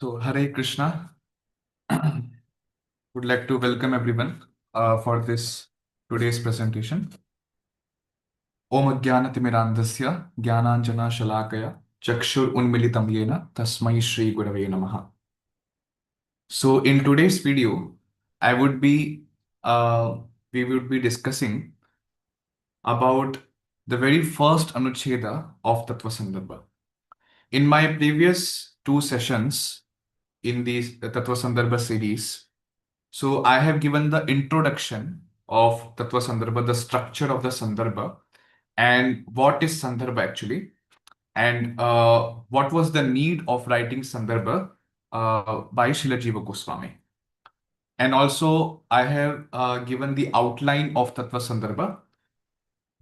So, Hare Krishna. Would like to welcome everyone for this today's presentation. Om Ajnanatimirandasya Jnananjana Shalakaya Chakshur Unmilitam Yena Tasmai Shri Gurave Namaha. So, in today's video, I would be we would be discussing about the very first Anuccheda of Tattva Sandarbha. In my previous two sessions in the Tattva Sandarbha series, so I have given the introduction of Tattva Sandarbha, the structure of the Sandarbha, and what is Sandarbha actually, and what was the need of writing Sandarbha by Srila Jiva Goswami. And also, I have given the outline of Tattva Sandarbha,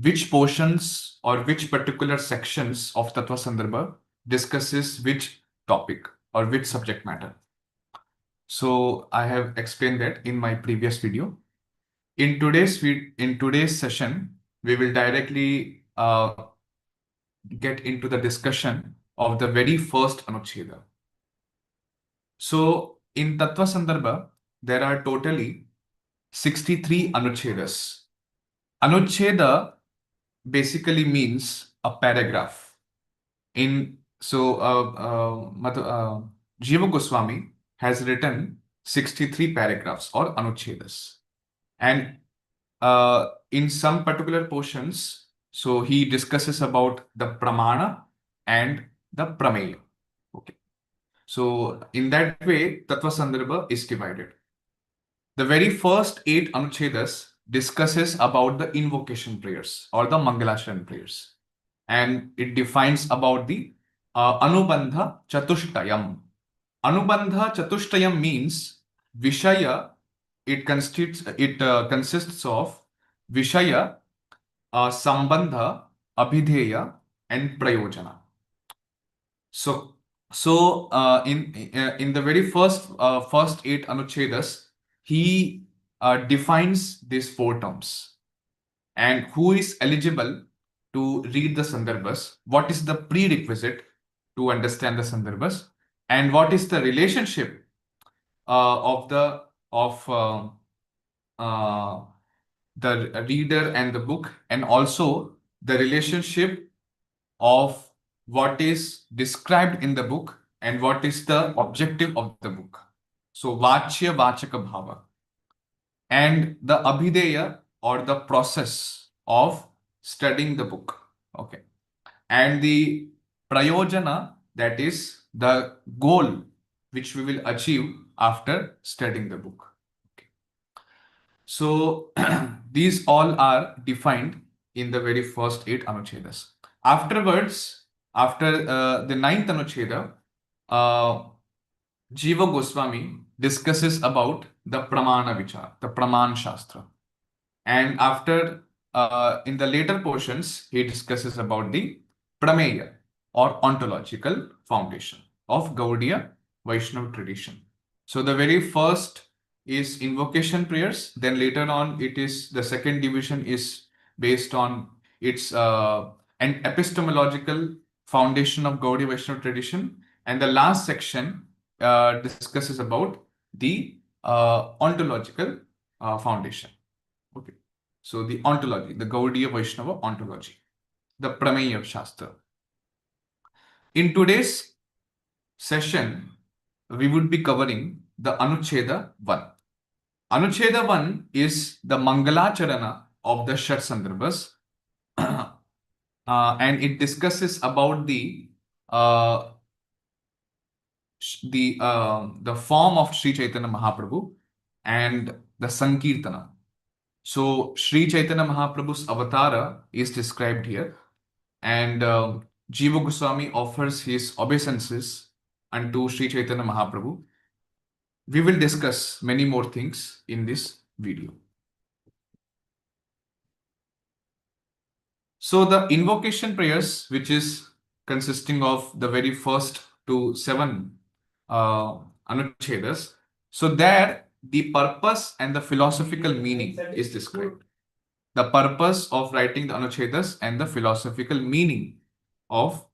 which portions or which particular sections of Tattva Sandarbha discusses which topic or which subject matter. So I have explained that in my previous video. In today's session, we will directly get into the discussion of the very first Anuccheda. So in Tattva Sandarbha, there are totally 63 Anucchedas. Anuccheda basically means a paragraph. Jiva Goswami has written 63 paragraphs or Anucchedas. And in some particular portions, so he discusses about the pramana and the prameya. Okay. So in that way, Tattva Sandarbha is divided. The very first 8 Anucchedas discusses about the invocation prayers or the Mangalacharanam prayers. And it defines about the Anubandha Chatushtayam. Anubandha Chatushtayam means Vishaya. It consists of Vishaya, Sambandha, Abhidheya, and Prayojana. So in the very first 8 Anucchedas, he defines these 4 terms. And who is eligible to read the Sandarbhas? What is the prerequisite to understand the Sandarbhas? And what is the relationship of the reader and the book, and also the relationship of what is described in the book and what is the objective of the book. So Vachya Vachaka Bhava. And the Abhideya or the process of studying the book. Okay. And the Prayojana, that is the goal which we will achieve after studying the book. Okay. So these all are defined in the very first 8 Anucchedas. Afterwards, after the 9th Anuccheda, Jiva Goswami discusses about the Pramana Vichar, the Praman Shastra. And after, in the later portions, he discusses about the Prameya or ontological foundation of Gaudiya Vaishnava tradition. So the very first is invocation prayers. Then later on, it is the second division is based on its an epistemological foundation of Gaudiya Vaishnava tradition. And the last section discusses about the ontological foundation. Okay. So the ontology, the Gaudiya Vaishnava ontology, the Prameya Shastra. In today's session, we would be covering the Anuccheda 1. Anuccheda 1 is the Mangalacharana of the Shat Sandarbhas, and it discusses about the form of Sri Chaitanya Mahaprabhu and the Sankirtana. So Sri Chaitanya Mahaprabhu's avatara is described here, and Jiva Goswami offers his obeisances unto Sri Chaitanya Mahaprabhu. We will discuss many more things in this video. So the invocation prayers, which is consisting of the very first to 7 Anucchedas, so there the purpose and the philosophical meaning is described. The purpose of writing the Anucchedas and the philosophical meaning of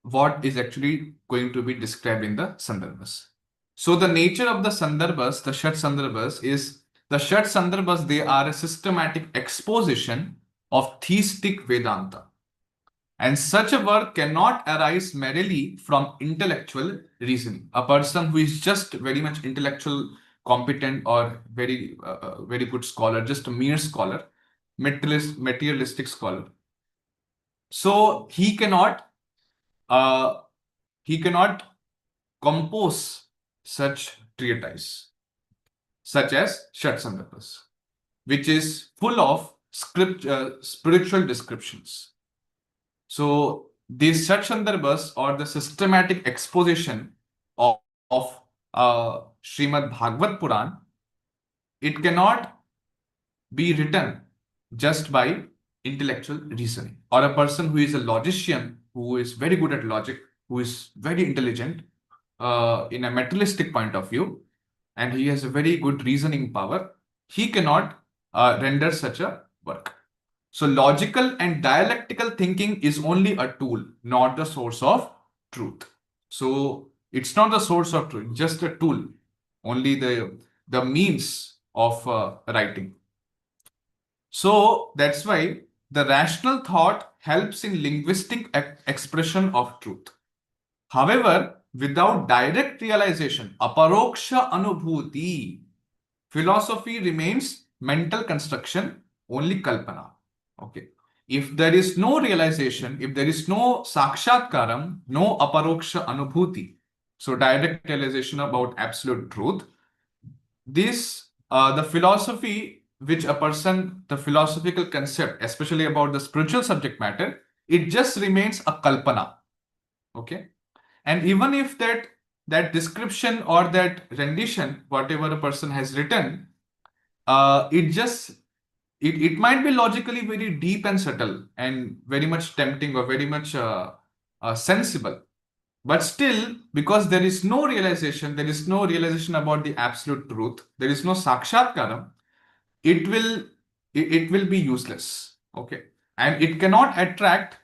what is actually going to be described in the Sandarbhas. So the nature of the Sandarbhas, the Shat Sandarbhas, is the Shat Sandarbhas, they are a systematic exposition of theistic Vedanta. And such a work cannot arise merely from intellectual reasoning. A person who is just very much intellectual competent or very good scholar, just a mere scholar, materialistic scholar. So uh, he cannot compose such treatise, such as Shat Sandarbhas, which is full of spiritual descriptions. So these Shat Sandarbhas or the systematic exposition of Srimad Bhagavad Puran, it cannot be written just by intellectual reasoning. Or a person who is a logician, who is very good at logic, who is very intelligent in a materialistic point of view, and he has a very good reasoning power, he cannot render such a work. So, logical and dialectical thinking is only a tool, not the source of truth. So, it's not the source of truth, just a tool, only the means of writing. So, that's why the rational thought helps in linguistic expression of truth. However, without direct realization, aparoksha anubhuti, philosophy remains mental construction, only kalpana. Okay. If there is no realization, if there is no sakshatkaram, no aparoksha anubhuti, so direct realization about absolute truth, the philosophy which a person, the philosophical concept, especially about the spiritual subject matter, it just remains a kalpana. Okay. And even if that description or that rendition, whatever a person has written, it might be logically very deep and subtle and very much tempting or very much sensible. But still, because there is no realization about the absolute truth, there is no sakshatkaram, it will it will be useless. Okay. And uh, it cannot attract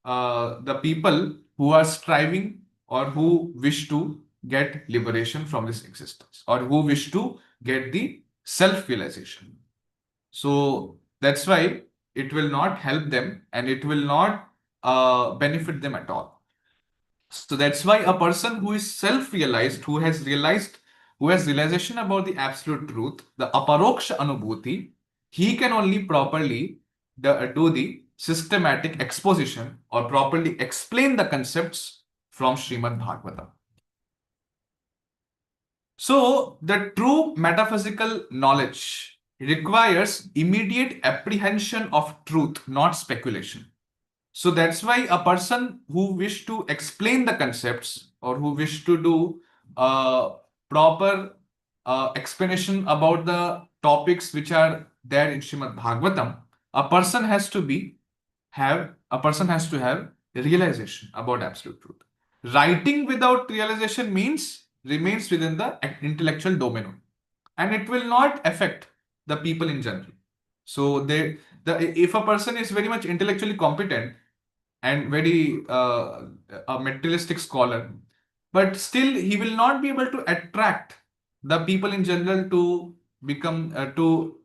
the people who are striving or who wish to get liberation from this existence or who wish to get the self-realization. So that's why it will not help them and it will not benefit them at all. So that's why a person who is self-realized, who has realization about the absolute truth, the aparoksha anubhuti, he can only properly do the systematic exposition or properly explain the concepts from Srimad Bhagavatam. So the true metaphysical knowledge requires immediate apprehension of truth, not speculation. So that's why a person who wish to explain the concepts or who wish to do proper explanation about the topics which are there in Srimad Bhagavatam, a person has to have realization about absolute truth. Writing without realization means remains within the intellectual domain and it will not affect the people in general. So if a person is very much intellectually competent and very a materialistic scholar, but still he will not be able to attract the people in general to become to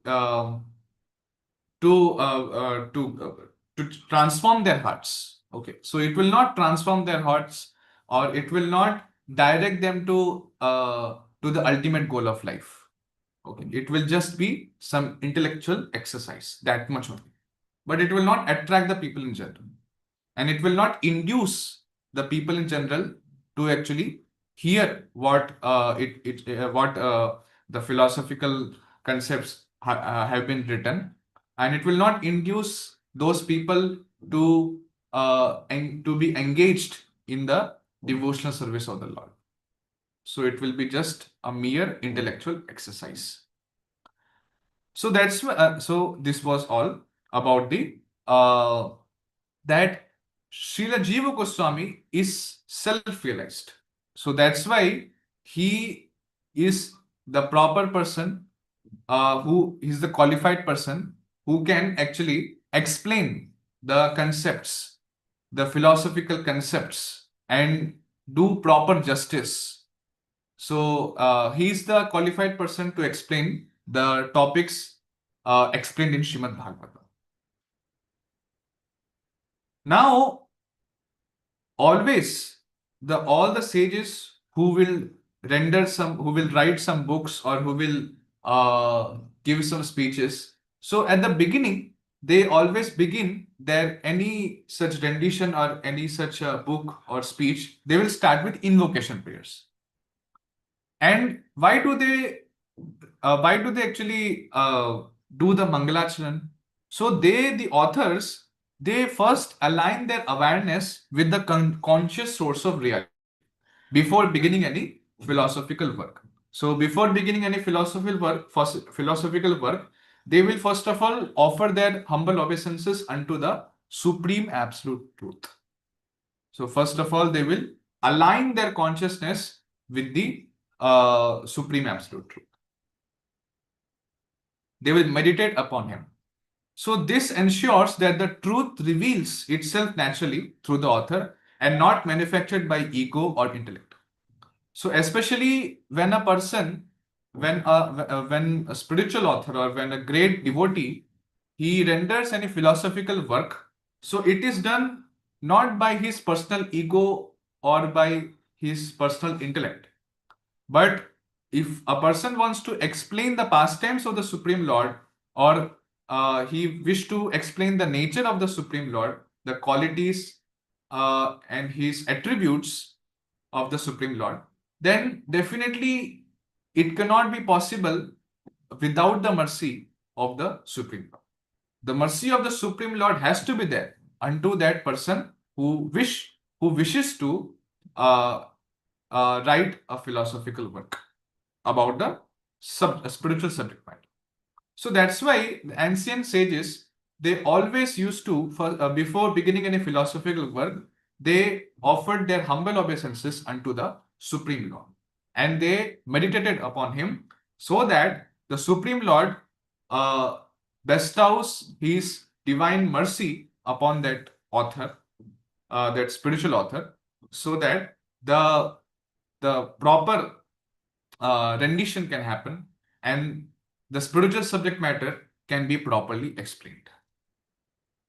transform their hearts. Okay, so it will not transform their hearts or it will not direct them to the ultimate goal of life. Okay, it will just be some intellectual exercise, that much only, but it will not attract the people in general and it will not induce the people in general to actually hear what the philosophical concepts have been written, and it will not induce those people to be engaged in the devotional service of the Lord. So it will be just a mere intellectual exercise. So so this was all about the that Srila Jiva Goswami is self-realized. So that's why he is the proper person, who is the qualified person who can actually explain the concepts the philosophical concepts and do proper justice. So he's the qualified person to explain the topics explained in Srimad Bhagavatam. Now, always all the sages who will who will write some books or who will give some speeches. So at the beginning, they always begin their any such rendition or any such book or speech. They will start with invocation prayers. And why do they actually do the Mangalacharan? So the authors, they first align their awareness with the conscious source of reality before beginning any philosophical work. So before beginning any philosophical work, they will first of all offer their humble obeisances unto the supreme absolute truth. So first of all, they will align their consciousness with the supreme absolute truth. They will meditate upon him. So this ensures that the truth reveals itself naturally through the author and not manufactured by ego or intellect. So especially when a person, when a spiritual author or when a great devotee, he renders any philosophical work, so it is done not by his personal ego or by his personal intellect. But if a person wants to explain the pastimes of the Supreme Lord, or he wish to explain the nature of the Supreme Lord, the qualities and his attributes of the Supreme Lord, then definitely it cannot be possible without the mercy of the Supreme Lord. The mercy of the Supreme Lord has to be there unto that person who wishes to write a philosophical work about the spiritual subject matter. So that's why the ancient sages, they always used to, before beginning any philosophical work, they offered their humble obeisances unto the Supreme Lord. And they meditated upon him so that the Supreme Lord bestows his divine mercy upon that author, that spiritual author, so that the proper rendition can happen and the spiritual subject matter can be properly explained.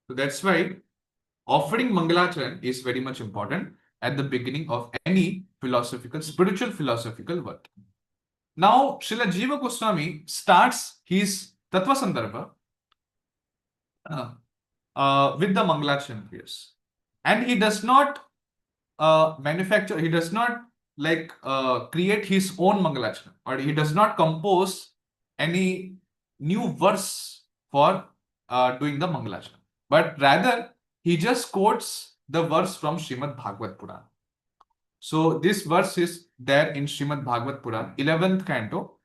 So that's why offering Mangalacharan is very much important at the beginning of any spiritual philosophical work. Now, Srila Jiva Goswami starts his Tattva Sandarbha with the Mangalacharan prayers. And he does not he does not create his own Mangalacharan, or he does not compose any new verse for doing the Mangalacharan. But rather, he just quotes the verse from Srimad Bhagavad Purana. So this verse is there in Srimad Bhagavad Purana, 11th canto,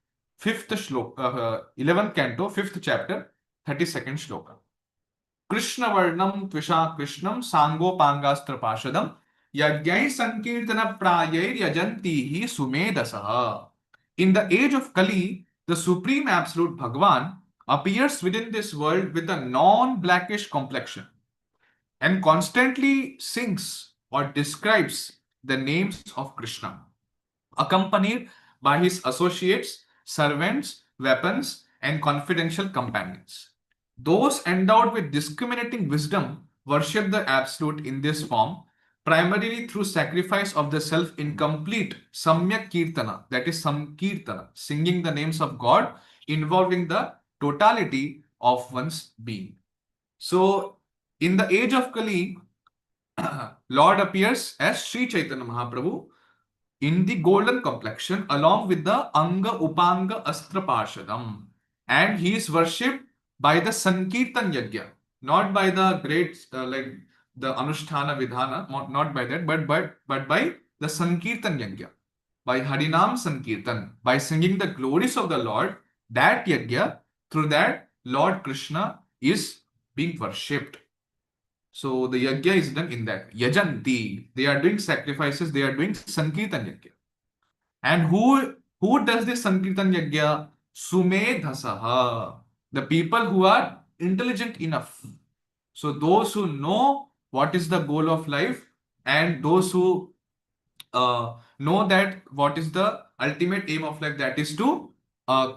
11th canto, 5th chapter, 32nd shloka. Krishna Varnam Tvisha Krishnam Sangopangastra Pashadam Yagyai Sankirtana Prayair Yajantihi Sumedasaha. In the age of Kali, the Supreme Absolute Bhagavan appears within this world with a non-blackish complexion and constantly sings or describes the names of Krishna, accompanied by his associates, servants, weapons, and confidential companions. Those endowed with discriminating wisdom worship the Absolute in this form, primarily through sacrifice of the self in complete Samyak Kirtana, that is Samkirtana, singing the names of God, involving the totality of one's being. So, in the age of Kali, Lord appears as Sri Chaitanya Mahaprabhu in the golden complexion along with the Anga Upanga Astra Parshadam. And he is worshipped by the Sankirtan Yajna, not by the great like the Anushtana Vidhana, not by that, but by the Sankirtan Yajna, by Harinam Sankirtan, by singing the glories of the Lord. That Yajna, through that Lord Krishna is being worshipped. So the yajna is done in that. Yajanti. They are doing sacrifices. They are doing Sankirtan yajna. And who does this Sankirtan yajna? Sumedhasaha. The people who are intelligent enough. So those who know what is the goal of life, and those who know that what is the ultimate aim of life, that is uh,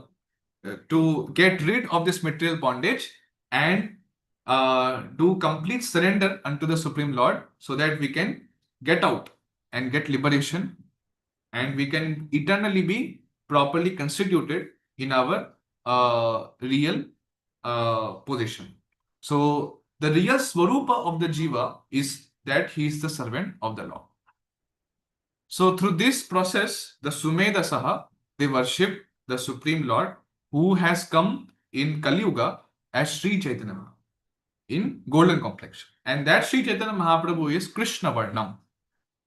to get rid of this material bondage and do complete surrender unto the Supreme Lord, so that we can get out and get liberation, and we can eternally be properly constituted in our real position. So the real swarupa of the jiva is that he is the servant of the Lord. So through this process, the Sumedasaha, they worship the Supreme Lord who has come in Kali Yuga as Sri Chaitanya Mahaprabhu in golden complexion. And that Sri Chaitanya Mahaprabhu is Krishna Varnam.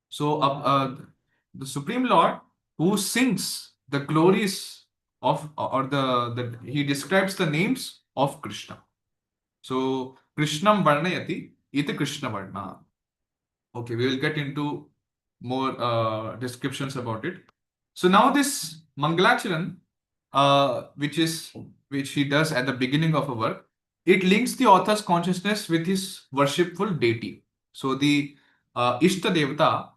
So the Supreme Lord who sings the glories of, or he describes the names of Krishna. So Krishnam Varnayati iti Krishna Varna. Okay, we will get into more descriptions about it. So now this Mangalacharan, which he does at the beginning of a work, it links the author's consciousness with his worshipful deity. So the Ishta Devata,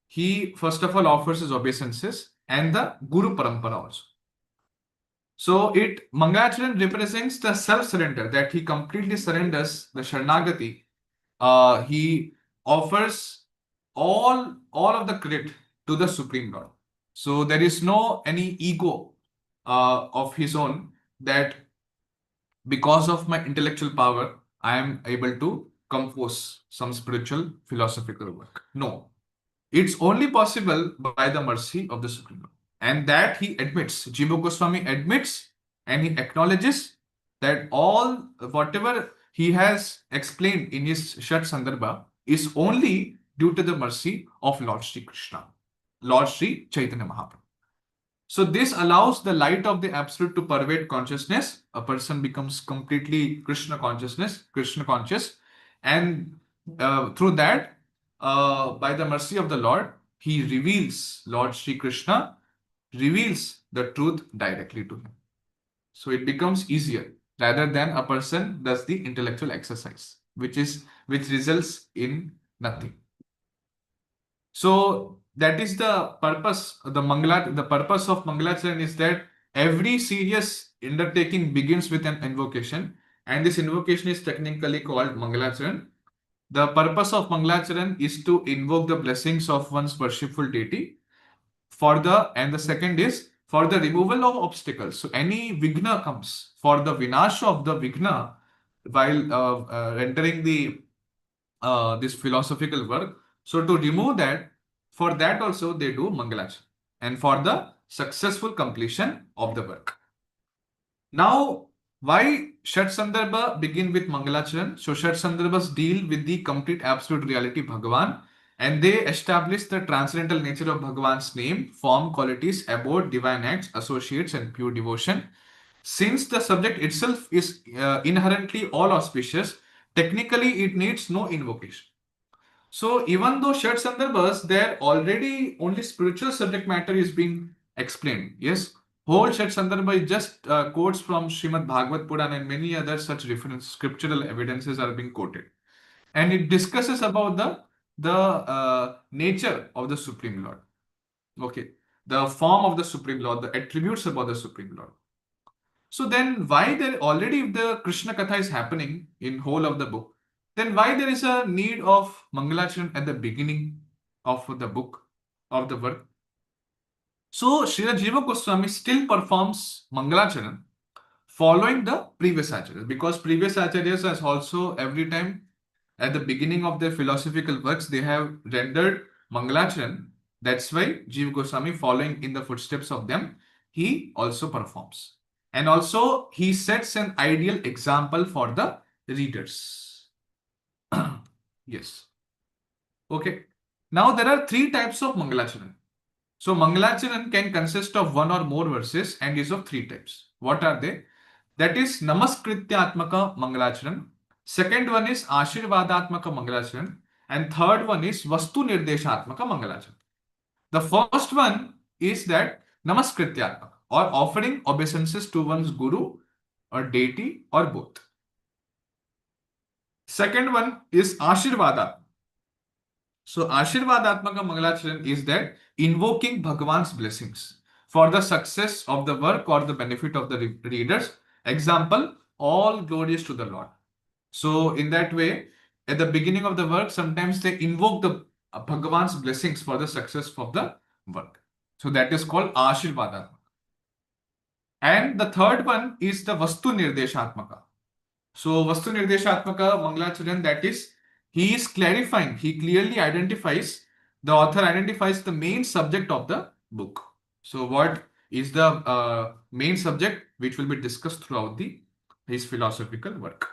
he first of all offers his obeisances, and the Guru Parampara also. So Mangalacharan represents the self-surrender, that he completely surrenders the Sharanagati. He offers all of the credit to the Supreme Lord. So there is no any ego of his own, that because of my intellectual power, I am able to compose some spiritual philosophical work. No, it's only possible by the mercy of the Supreme Lord. And that he admits, Jiva Goswami admits and he acknowledges that whatever he has explained in his Shat Sandarbha is only due to the mercy of Lord Sri Krishna, Lord Sri Chaitanya Mahaprabhu. So this allows the light of the Absolute to pervade consciousness. A person becomes completely Krishna conscious, and through that, by the mercy of the Lord, Lord Sri Krishna reveals the truth directly to him. So it becomes easier rather than a person does the intellectual exercise, which results in nothing. So that is the purpose. The purpose of Mangalacharan is that every serious undertaking begins with an invocation, and this invocation is technically called Mangalacharan. The purpose of Mangalacharan is to invoke the blessings of one's worshipful deity, and the second is for the removal of obstacles. So any vigna comes, for the vinasha of the vigna while rendering this philosophical work. So to remove that, for that also they do Mangalacharan, and for the successful completion of the work. Now, why Shat Sandarbha begin with Mangalacharan? So Shat Sandarbhas deal with the complete absolute reality Bhagavan, and they establish the transcendental nature of Bhagavan's name, form, qualities, abode, divine acts, associates, and pure devotion. Since the subject itself is inherently all auspicious, technically it needs no invocation. So even though Shat Sandarbhas, there already only spiritual subject matter is being explained. Yes, whole Shat Sandarbha is just quotes from Srimad Bhagavad Puran, and many other such reference scriptural evidences are being quoted, and it discusses about the nature of the Supreme Lord. Okay, the form of the Supreme Lord, the attributes about the Supreme Lord. So then why there already, if the Krishna Katha is happening in whole of the book, then why there is a need of Mangalacharan at the beginning of the book, of the work? So Srila Jiva Goswami still performs Mangalacharan following the previous acharyas, because previous acharyas has also every time at the beginning of their philosophical works they have rendered Mangalacharan. That's why Jiva Goswami, following in the footsteps of them, he also performs. And also he sets an ideal example for the readers. Yes. Okay. Now there are three types of Mangalacharan. So Mangalacharan can consist of one or more verses and is of three types. What are they? That is Namaskrityatmaka Mangalacharan. Second one is Ashirvadatmaka Mangalacharan. And third one is Vastu Nirdeshatmaka Mangalacharan. The first one is that Namaskrityatmaka, or offering obeisances to one's guru or deity or both. Second one is Ashirvada, So Ashirvadatmaka Mangalacharan is that invoking Bhagavan's blessings for the success of the work or the benefit of the readers. Example, all glories to the Lord. So in that way, at the beginning of the work, sometimes they invoke the Bhagavan's blessings for the success of the work. So that is called Ashirvadatmaka. And the third one is the Vastu Nirdeshatmaka. So Vastu Nirdeshatmaka Mangalacharan, that is, he is clarifying, he clearly identifies, the author identifies the main subject of the book. So what is the main subject which will be discussed throughout his philosophical work.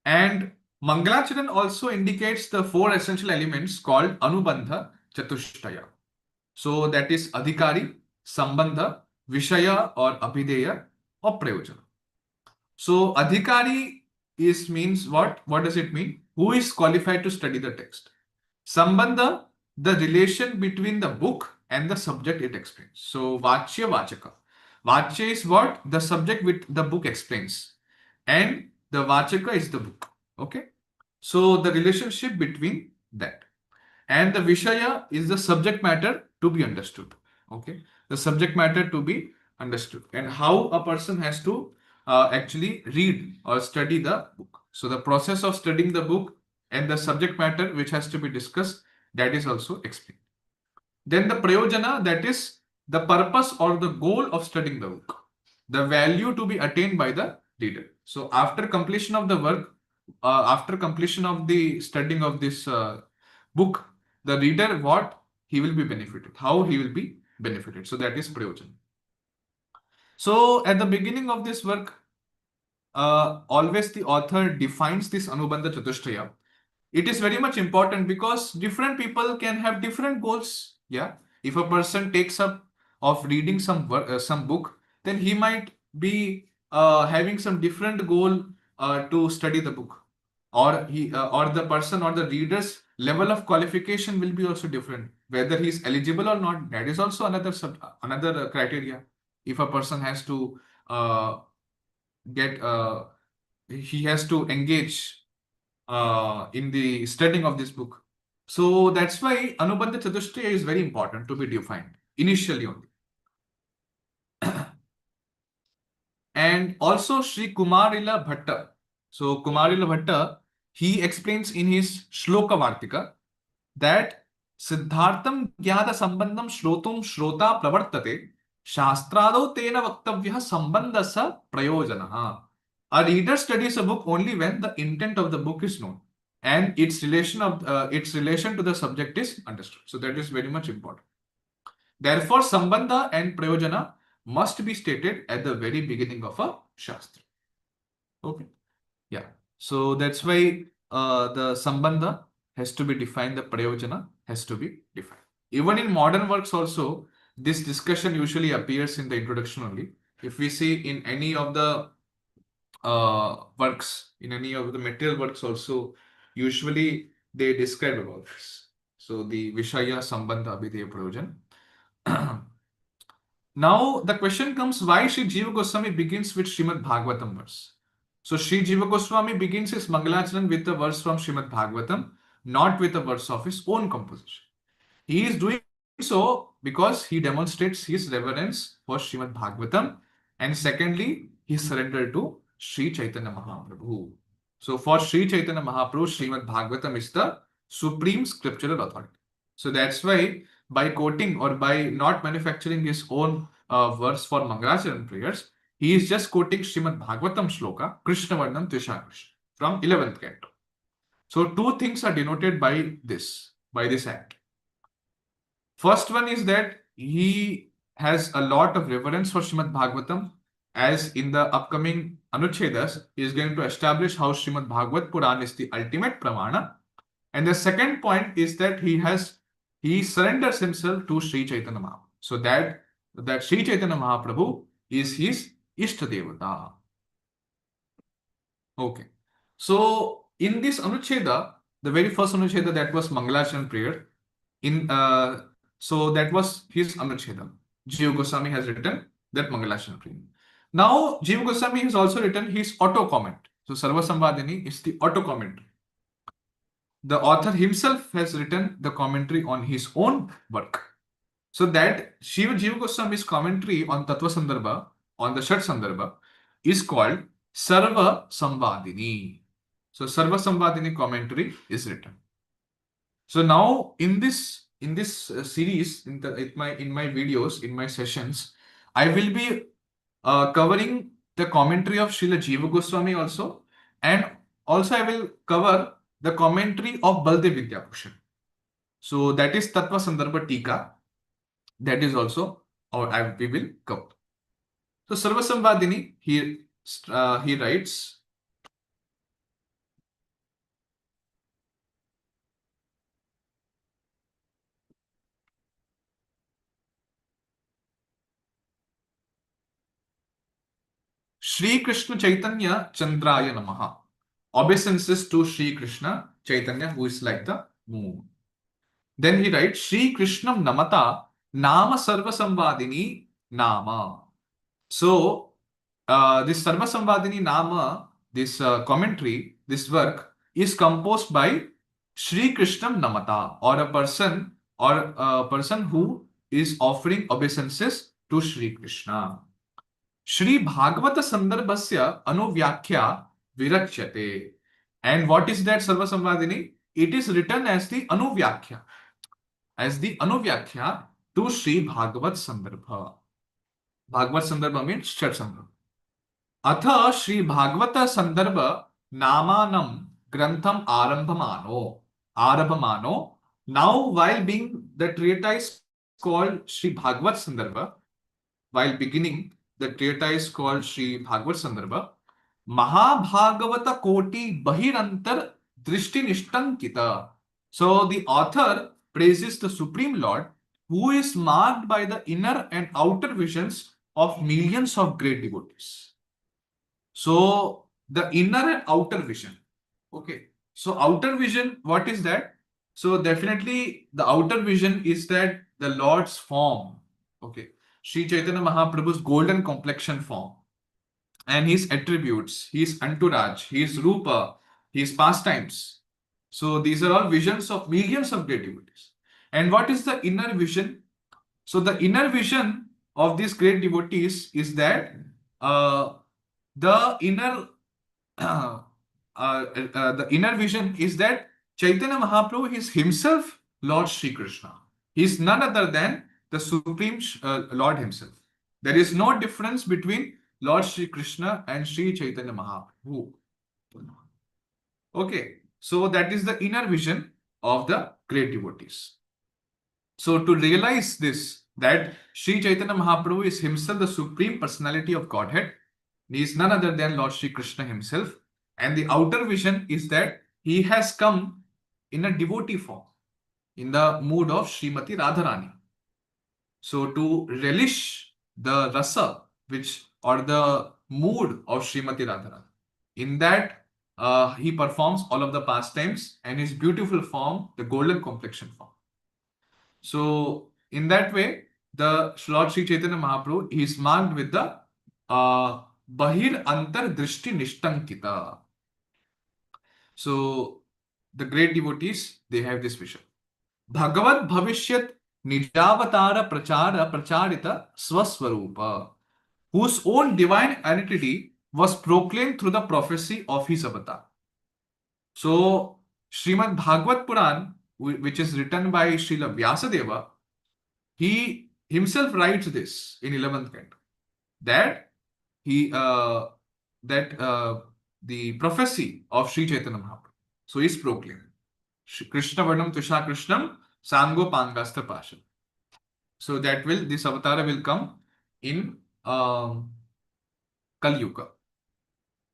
And Mangalacharan also indicates the four essential elements called Anubandha Chatushtaya. So that is Adhikari, Sambandha, Vishaya or Abhideya or Prayojana. So Adhikari means what? What does it mean? Who is qualified to study the text? Sambandha, the relation between the book and the subject it explains. So Vachya Vachaka. Vachya is what? The subject which the book explains. And the Vachaka is the book. Okay. So the relationship between that. And the Vishaya is the subject matter to be understood. Okay. The subject matter to be understood. And how a person has to actually read or study the book. So the process of studying the book and the subject matter which has to be discussed, that is also explained. Then the Prayojana, that is the purpose or the goal of studying the book, the value to be attained by the reader. So after completion of the work, after completion of the studying of this book, the reader, what he will be benefited, how he will be benefited. So that is Prayojana. So at the beginning of this work, always the author defines this Anubandha Chatushtaya. It is very much important because different people can have different goals. Yeah, if a person takes up of reading some book, then he might be having some different goal to study the book, or he or the person or the reader's level of qualification will be also different. Whether he is eligible or not, that is also another criteria. If a person has to get he has to engage in the studying of this book. So that's why Anubandha Chatushtaya is very important to be defined initially only. And also Sri Kumarila Bhatta. So Kumarila Bhatta, he explains in his Shloka Vartika that Siddhartham Gyada Sambandham Shrotum Shrota Pravartate Shastrado Tena Vaktavya Sambandhasa Prayojana. A reader studies a book only when the intent of the book is known and its relation to the subject is understood. So that is very much important. Therefore, Sambandha and Prayojana must be stated at the very beginning of a Shastra. Okay. Yeah. So that's why the Sambandha has to be defined, the Prayojana has to be defined. Even in modern works also, this discussion usually appears in the introduction only. If we see in any of the works, in any of the material works also, usually they describe about this. So the Vishaya Sambandha Abhideya Prayojan. Now the question comes, why Sri Jiva Goswami begins with Srimad Bhagavatam verse? So Sri Jiva Goswami begins his Mangalacharan with a verse from Srimad Bhagavatam, not with a verse of his own composition. He is doing so because he demonstrates his reverence for Srimad Bhagavatam, and secondly, he surrendered to Sri Chaitanya Mahaprabhu. So for Sri Chaitanya Mahaprabhu, Srimad Bhagavatam is the supreme scriptural authority. So that's why by quoting or by not manufacturing his own verse for Mangalacharan prayers, he is just quoting Srimad Bhagavatam Shloka, Krishna Varnam Trisha Krishna from 11th canto. So two things are denoted by this act. First one is that he has a lot of reverence for Srimad Bhagavatam, as in the upcoming Anucchedas, he is going to establish how Srimad Bhagavat Puran is the ultimate pramana. And the second point is that he surrenders himself to Sri Chaitanya Mahaprabhu. So that Sri Chaitanya Mahaprabhu is his Ishtadevata. Okay. So in this Anuccheda, the very first Anuccheda, that was Mangalacharan prayer. So that was his Anuccheda. Jiva Goswami has written that Mangalacharan prayer. Now Jiva Goswami has also written his auto comment. So Sarva Samvadini is the auto comment. the author himself has written the commentary on his own work. So that Shiva Jiva Goswami's commentary on Tattva Sandarbha, on the Shat Sandarbha, is called Sarva Samvadini. So Sarva Samvadini commentary is written. So now in this series, in my videos, in my sessions, I will be covering the commentary of Srila Jiva Goswami also, and also I will cover the commentary of Baldev Vidyabhushan. So that is Tattva Sandarbha Tika. That is also we will cover. So Sarva Samvadini, he writes, Shri Krishna Chaitanya Chandraya Namaha. Obeisances to Shri Krishna Chaitanya, who is like the moon. Then he writes, Shri Krishna Namata Nama Sarva Samvadini Nama. So, this Sarva Samvadini Nama, this commentary, this work is composed by Shri Krishna Namata, or a person who is offering obeisances to Shri Krishna. Shri Bhagavata Sandarbhasya Anuvyakya Virachyate. And what is that Sarva Samvadini? It is written as the Anuvyakya, to Shri Bhagavat Sandarbha. Bhagavat Sandarbha means Shat Sandarbha. Atha Shri Bhagavata Sandarbha Namanam Grantham Arabhamano. Now, while being the treatise called Shri Bhagavat Sandarbha, while beginning the treatise called Shri Bhagavat Sandarbha, Mahabhagavata Koti Bahirantar Drishti Nishtankita. So the author praises the Supreme Lord, who is marked by the inner and outer visions of millions of great devotees. So the inner and outer vision. Okay. So outer vision, what is that? So definitely the outer vision is that the Lord's form. Okay. Sri Chaitanya Mahaprabhu's golden complexion form, and his attributes, his entourage, his rupa, his pastimes. So these are all visions of millions of great devotees. And what is the inner vision? So the inner vision of these great devotees is that the inner the inner vision is that Chaitanya Mahaprabhu is himself Lord Sri Krishna. He is none other than the Supreme Lord himself. There is no difference between Lord Sri Krishna and Sri Chaitanya Mahaprabhu. Okay, so that is the inner vision of the great devotees. So to realize this, that Sri Chaitanya Mahaprabhu is himself the Supreme Personality of Godhead, he is none other than Lord Sri Krishna himself. And the outer vision is that he has come in a devotee form, in the mood of Srimati Radharani. So to relish the rasa, or the mood of Srimati Radharani, in that he performs all of the pastimes, and his beautiful form, the golden complexion form. So in that way, the Lord Sri Chaitanya Mahaprabhu is marked with the Bahir Antar Drishti Nishtankita. So the great devotees, they have this vision. Bhagavad Bhavishyat Nijavatara Prachara Pracharita Swaswarupa, whose own divine identity was proclaimed through the prophecy of his avatar. So Srimad Bhagavad Puran, which is written by Srila Vyasadeva, he himself writes this in 11th canto, that the prophecy of Sri Chaitanya Mahaprabhu so is proclaimed. Krishna Varnam Tusha Krishnam Sango Pangasta Pasha. So this avatar will come in Kali Yuga.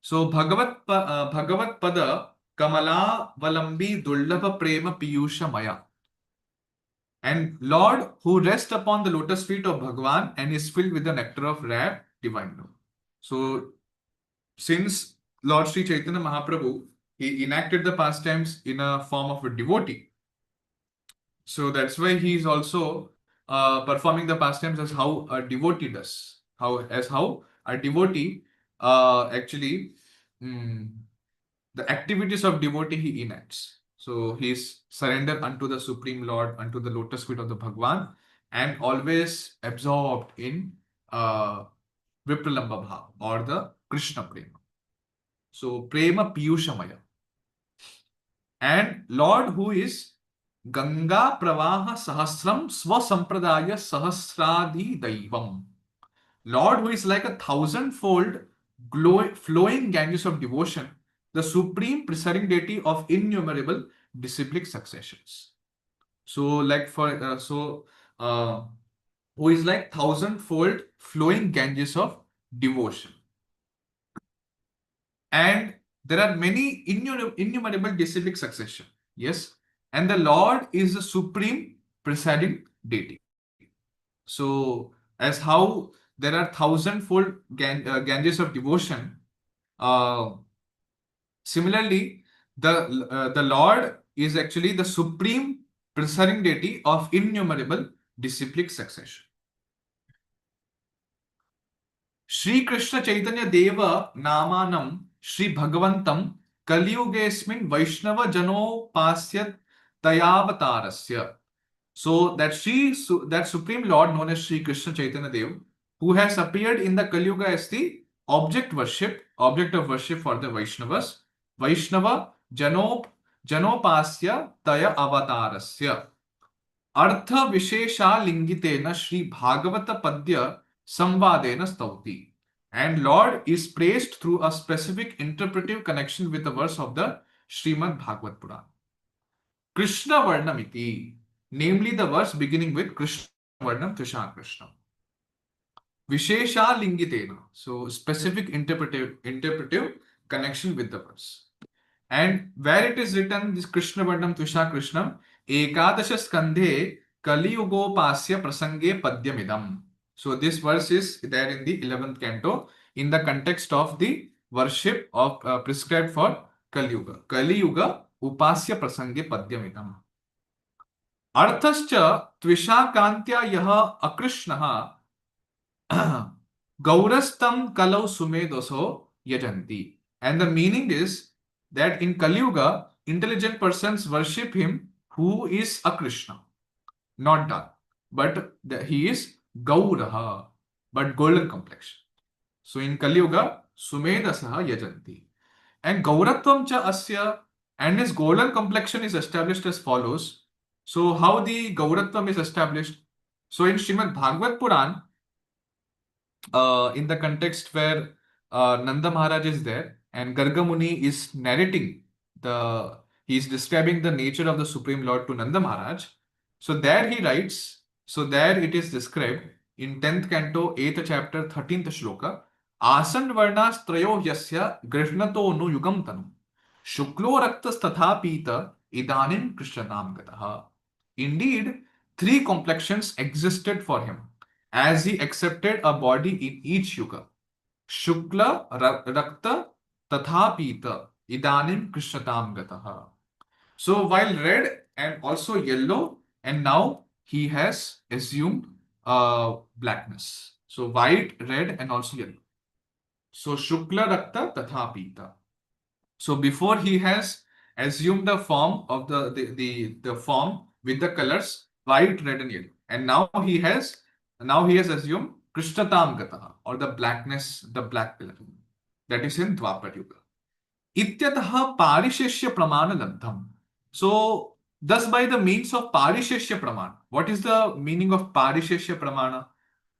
So Bhagavat Pada Kamala Valambi Dullabha Prema Piyusha Maya. And Lord who rests upon the lotus feet of Bhagavan and is filled with the nectar of rare divine love. So since Lord Sri Chaitanya Mahaprabhu, he enacted the pastimes in a form of a devotee. So that's why he is also performing the pastimes as how a devotee does. How a devotee actually the activities of devotee he enacts. So he's surrendered unto the Supreme Lord, unto the lotus feet of the Bhagwan, and always absorbed in Vipralamba Bhav or the Krishna Prema. So Prema Piyushamaya. And Lord who is Ganga Pravaha Sahasram Swasampradaya Sahasradi Daivam. Lord who is like a thousandfold flowing Ganges of devotion, the supreme presiding deity of innumerable disciplic successions. So, like who is like thousandfold flowing Ganges of devotion. And there are many innumerable disciplic succession. Yes. And the Lord is the supreme presiding deity. So, as how there are thousandfold Ganges of devotion, similarly, the Lord is actually the supreme presiding deity of innumerable disciplic succession. Shri Krishna Chaitanya Deva Namanam Shri Bhagavantam Kaliyugesmin Vaishnava Janopasya Tayavatarasya. So that that Supreme Lord known as Shri Krishna Chaitanya Dev, who has appeared in the Kali Yuga as the object of worship for the Vaishnavas, Vaishnava Janopasya Taya Avatarasya. Artha Vishesha Lingitena Shri Bhagavata Padya Samvadena Stauti. And Lord is praised through a specific interpretive connection with the verse of the Srimad Bhagavad Purana. Krishna Varnamiti, namely the verse beginning with Krishna Varnam Tushar Krishna. Vishesha Lingitena, so specific interpretive connection with the verse. And where it is written, this Krishna Varnam Tushar Krishna, Ekadasha Skandhe Kali Yugopasya Prasange Padyamidam. So this verse is there in the 11th canto in the context of the worship of prescribed for Kali Yuga. Kali Yuga Upasya Prasange Padyamidam. Arthascha Tvisha Yaha Akrishnaha Gaurastam Kalau Sumedoso Yajanti. And the meaning is that in Kali Yuga, intelligent persons worship him who is a Krishna, not dark, but he is Gauraha, but golden complexion. So in Kali Yuga, Sumedasaha Yajanti. And Gauratvam cha asya, and his golden complexion is established as follows. So how the Gauratvam is established? So in Srimad Bhagavad Puran, in the context where Nanda Maharaj is there and Garga Muni is narrating he is describing the nature of the Supreme Lord to Nanda Maharaj. So there he writes, so there it is described in 10th canto, 8th chapter, 13th shloka, Asan Varnas Trayo Yasya Grishnato Nu Yugam Tanu Shuklo Raktas Tatha Pita Idanim Krishnatam Gataha. Indeed, 3 complexions existed for him as he accepted a body in each yuga. Shukla Rakta Tatha Pita Idanim Krishnatam Gataha. So while red and also yellow, and now he has assumed blackness. So white, red, and also yellow. So Shukla Rakta Tatha Pita. So before he has assumed the form of the form with the colors white, red, and yellow, and now he has assumed Krishnatam Gataha, or the blackness, the black color. That is in Dwapar Yuga. Ityataha Parisheshya Pramana Labdham. So, thus by the means of Parisheshya Pramana. What is the meaning of Parisheshya Pramana?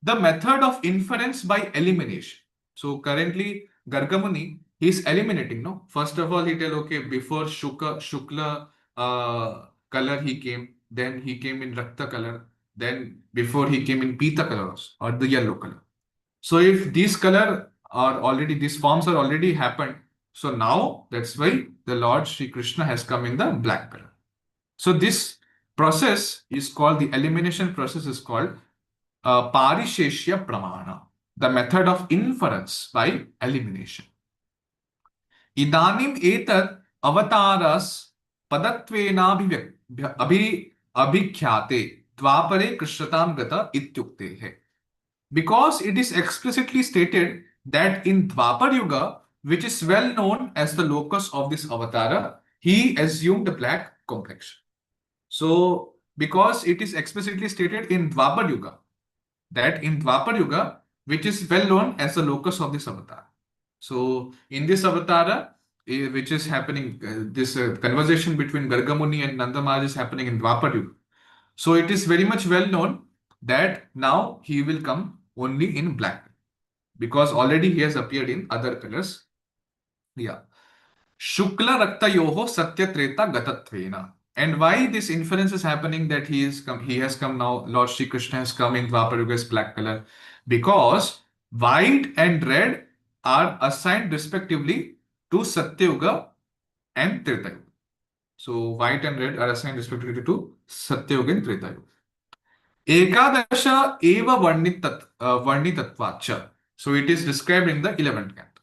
The method of inference by elimination. So, currently, Gargamuni, he is eliminating, no? First of all, he tell, okay, before Shukla color he came, then he came in Rakta color, then before he came in Pita color also, or the yellow color. So, if these these forms are already happened, so now that's why the Lord Sri Krishna has come in the black color. So this process is called, the elimination process is called Parisheshya Pramana, the method of inference by elimination. Idanim etat avataras padatvena abhikhyate dvapare krishnatam gata ityuktehe. Because it is explicitly stated that in Dwapar Yuga, which is well known as the locus of this avatara, he assumed black complexion. So, because it is explicitly stated in Dwapar Yuga, that in Dwapar Yuga, which is well known as the locus of this avatar. So, in this avatar, which is happening, this conversation between Gargamuni and Nanda Maharaj is happening in Dwapar Yuga. So, it is very much well known that now he will come only in black, because already he has appeared in other colors. Yeah. Shukla Raktayoho Satya Treta Gatatvena. And why this inference is happening that he has come now, Lord Shri Krishna has come in Dwapar Yuga's black color, because white and red are assigned respectively to Satya Yuga and Treta Yuga. So white and red are assigned respectively to Satya Yuga and Treta Yuga. Ekadasha eva varnitatvacha. So it is described in the 11th canto.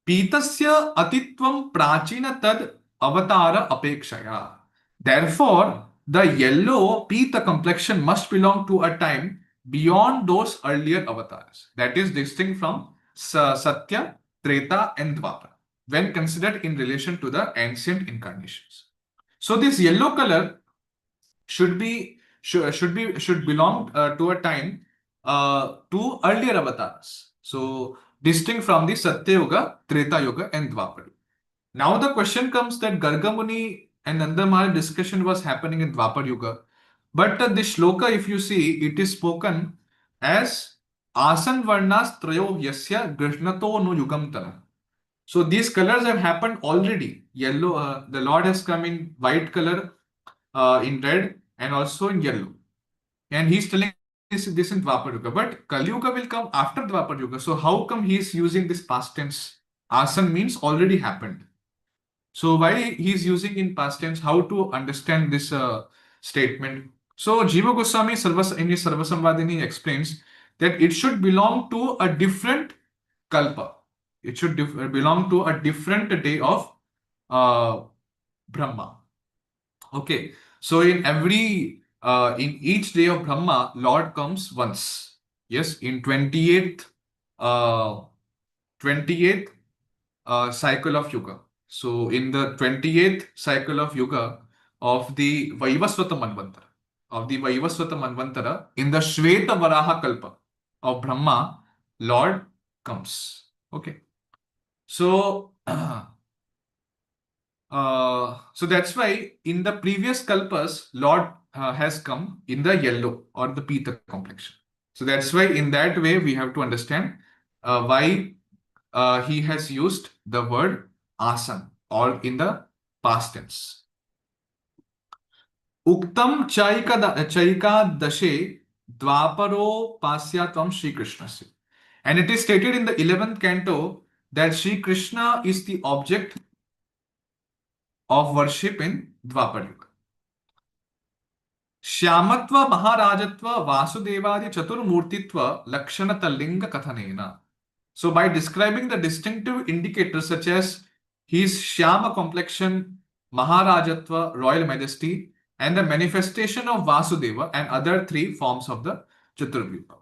Pitasya atitvam prachina tad avatara apekshaya. Therefore, the yellow Pita complexion must belong to a time beyond those earlier avatars. That is distinct from Satya, Treta, and Dwapara when considered in relation to the ancient incarnations. So this yellow color should belong to a time to earlier avatars. So distinct from the Satya Yuga, Treta Yuga, and Dwapara. Now the question comes that Gargamuni and Nanda Maharaj discussion was happening in Dwapar Yuga, but this shloka, if you see, it is spoken as Asan Varnas Trayo Yasya Grishnato no Yugam Tana. So these colors have happened already. Yellow, the Lord has come in white color, in red, and also in yellow. And he's telling this in Dwapar Yuga. But Kali Yuga will come after Dwapar Yuga. So how come he is using this past tense? Asan means already happened. So why he's using in past tense? How to understand this statement? So Jiva Goswami in his Sarva Samvadini explains that it should belong to a different kalpa. It should belong to a different day of Brahma. Okay. So in each day of Brahma, Lord comes once. Yes, in 28th uh, 28th cycle of Yuga. So in the 28th cycle of Yuga of the Vaivasvata Manvantara, in the Shveta Varaha Kalpa of Brahma, Lord comes. Okay. So so that's why in the previous kalpas, Lord has come in the yellow or the Pita complexion. So that's why in that way we have to understand why he has used the word asan or in the past tense. Uktam chaika dashe dvaparo pasyatvam Sri Krishnasya. And it is stated in the 11th canto that Sri Krishna is the object of worship in Dwapar Yuga. Shyamatva Maharajatva Vasudevadi Chaturmurtitva Lakshana Talinga Kathanena. So by describing the distinctive indicators such as his Shyama complexion, Maharajatva, royal majesty, and the manifestation of Vasudeva and other three forms of the Chaturvyuha.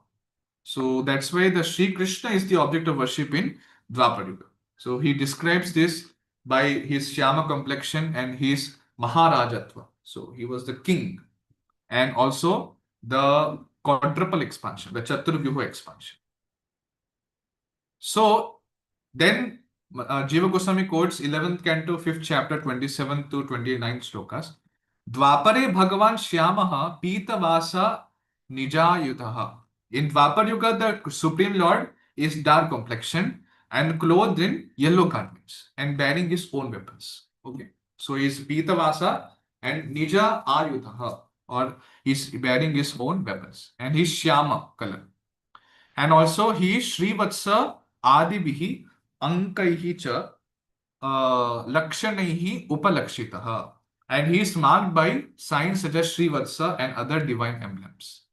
So that's why the Sri Krishna is the object of worship in Dwapar Yuga. So he describes this by his Shyama complexion and his Maharajatva. So he was the king. And also the quadruple expansion, the Chaturvyuha expansion. So then Jiva Goswami quotes 11th canto, 5th chapter, 27 to 29 slokas. Dwapare Bhagavan Shyamaha Pitavasa Nijayutaha. In Dwapar Yuga, the Supreme Lord is dark complexion and clothed in yellow garments and bearing his own weapons. Okay. So he is Pitavasa and Nija Ayutaha, or he's bearing his own weapons, and he's Shyama color. And also he is Srivatsa Adibihi Ankaihi cha Lakshanaihi Upalakshitaha. And he is marked by signs such as Srivatsa and other divine emblems.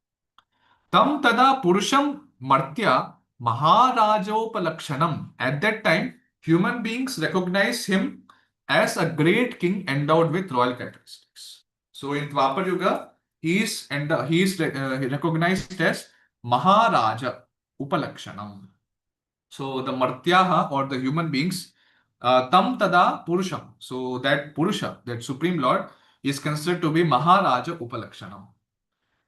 Tam tada Purusham Martya Maharajopalakshanam. At that time, human beings recognize him as a great king endowed with royal characteristics. So in Dwapar Yuga, he is recognized as Maharaja Upalakshanam. So the Martyaha or the human beings, Tam Tada Purusham. So that Purusha, that Supreme Lord, is considered to be Maharaja Upalakshanam.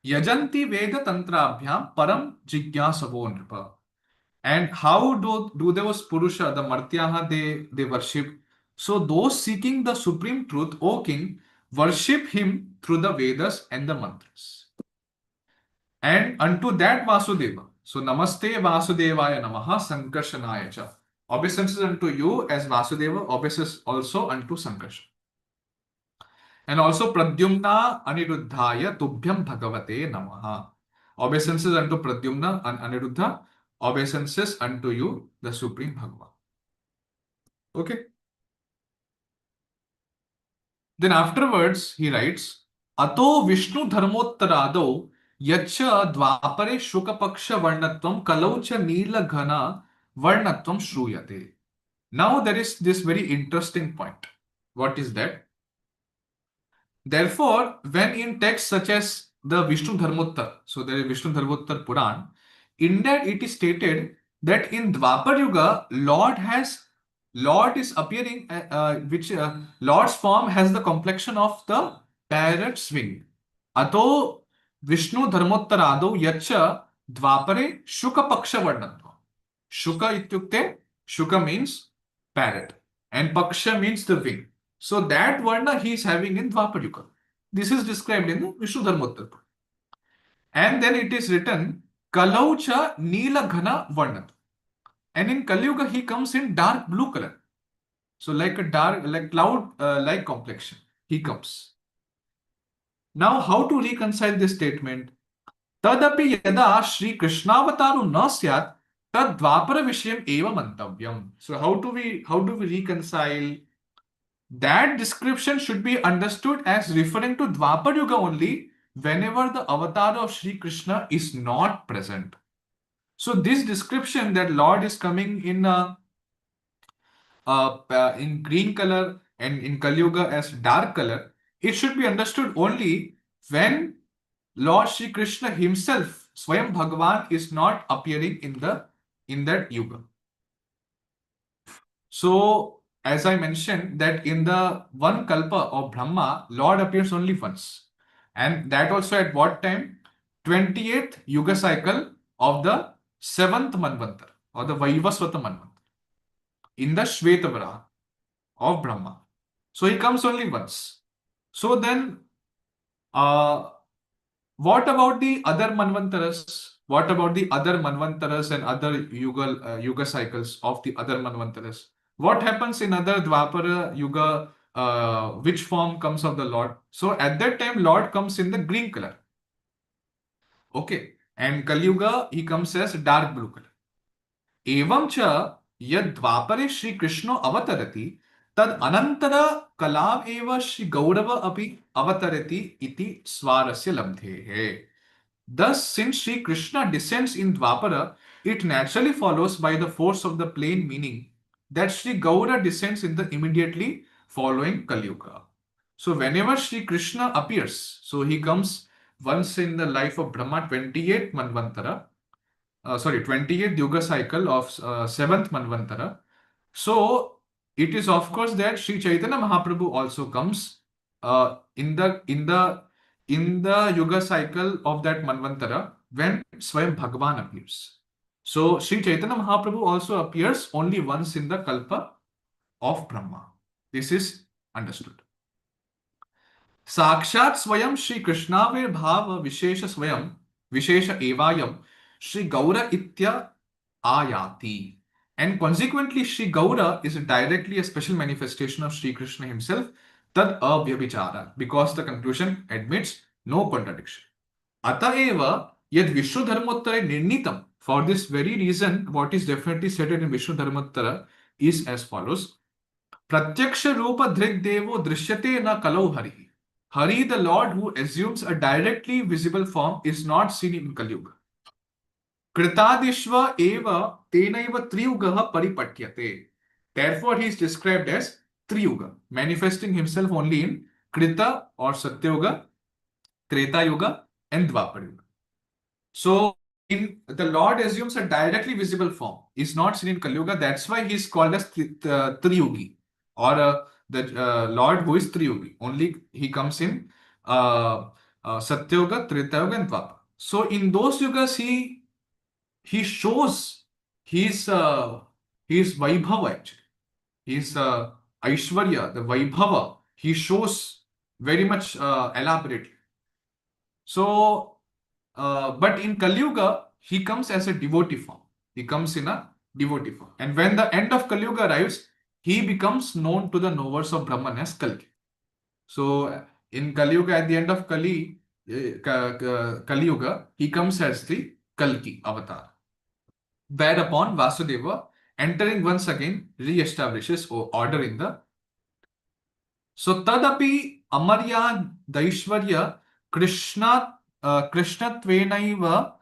Yajanti Veda Tantrabhyam Param Jigyasavo Nripa. And how do those Purusha, the Martyaha, they worship? So those seeking the supreme truth, O king, worship him through the Vedas and the mantras. And unto that Vasudeva. So Namaste Vasudevaya Namaha Sankarshanaya cha. Obeisances unto you as Vasudeva, obeisances also unto Sankarshan. And also Pradyumna Aniruddhaya Tubhyam Bhagavate Namaha. Obeisances unto Pradyumna and Aniruddha, obeisances unto you, the Supreme Bhagavan. Okay. Then afterwards he writes, Ato Vishnu Dharmottarado Yacha Dvapare Shukapaksha Varnatvam Kalaucha Neela Ghana Varnatvam Shruyate. Now there is this very interesting point. What is that? Therefore, when in texts such as the Vishnu Dharmottar, so there is Vishnu Dharmottar Puran, in that it is stated that in Dwapar Yuga, Lord is appearing, which Lord's form has the complexion of the parrot's wing. Ato Vishnu Dharmottarado Yacha Dwapare Shuka Paksha Varnatva. Shuka ityukte, Shuka means parrot, and Paksha means the wing. So that Varna he is having in Dwapar Yuga. This is described in the Vishnu Dharmottar. And then it is written Kalaucha Neela Ghana Varnat. And in Kali Yuga he comes in dark blue color. So like a dark, like cloud like complexion he comes. Now how to reconcile this statement? Tadapi yada Shri Krishnavataru na syat tad Dwapara Vishayam eva mantavyam. So how do we reconcile? That description should be understood as referring to Dwapar Yuga only whenever the avatar of Sri Krishna is not present. So this description that Lord is coming in green color and in Kali Yuga as dark color, it should be understood only when Lord Sri Krishna himself, Swayam Bhagavan, is not appearing in that Yuga. So as I mentioned, that in the one kalpa of Brahma, Lord appears only once. And that also at what time? 28th Yuga cycle of the 7th Manvantar or the Vaivasvata Manvantar in the Shvetavara of Brahma. So he comes only once. So then, what about the other Manvantaras? What about the other Manvantaras and other Yuga cycles of the other Manvantaras? What happens in other Dwapara Yuga? Which form comes of the Lord? So at that time, Lord comes in the green color. Okay. And Kali Yuga, he comes as dark blue color. Evam cha yad Dwapare Shri Krishna avatarati tad anantara kalam eva Shri Gaurava api avatarati iti swarasya labdhehe. Thus, since Shri Krishna descends in Dwapara, it naturally follows by the force of the plain meaning that Shri Gaura descends in the immediately following Kali Yuga. So whenever Shri Krishna appears, so he comes once in the life of Brahma, 28th Manvantara, 28th Yuga cycle of 7th Manvantara. So it is of course that Sri Chaitanya Mahaprabhu also comes in the Yuga cycle of that Manvantara when Swayam Bhagavan appears. So Sri Chaitanya Mahaprabhu also appears only once in the Kalpa of Brahma. This is understood. Sakshat Swayam Shri Krishnavir Bhava Vishesha Swayam Vishesha Evayam Shri Gaura Itya Ayati. And consequently, Shri Gaura is directly a special manifestation of Shri Krishna himself, tad avyabhichara, because the conclusion admits no contradiction. Ataeva yad Vishnu Dharmottara nirnitam. For this very reason, what is definitely stated in Vishnu Dharmottara is as follows. Pratyaksha Rupa Dhrik Devo Drishyate na Kalau Hari. Hari, the Lord who assumes a directly visible form, is not seen in Kali Yuga. Kritadishva eva tenaiva triyugaha paripatyate. Therefore, he is described as Triyuga, manifesting himself only in Krita or Satyuga, Treta Yuga, and Dwapar Yuga. So, the Lord assumes a directly visible form, is not seen in Kali Yuga. That's why he is called as Triyugi or the Lord who is Triyugi. Only he comes in Satyuga, Treta Yuga, and Dwapara. So in those yugas, he shows his Vaibhava actually. His Aishwarya, the Vaibhava, he shows very much elaborately. So, but in Kali Yuga, he comes as a devotee form. He comes in a devotee form. And when the end of Kali Yuga arrives, he becomes known to the knowers of Brahman as Kalki. So, in Kali Yuga, at the end of Kali Yuga, he comes as the Kalki avatar. Whereupon Vasudeva, entering once again, re-establishes order in the. So, tadapi amarya daishvarya krishnatvenaiva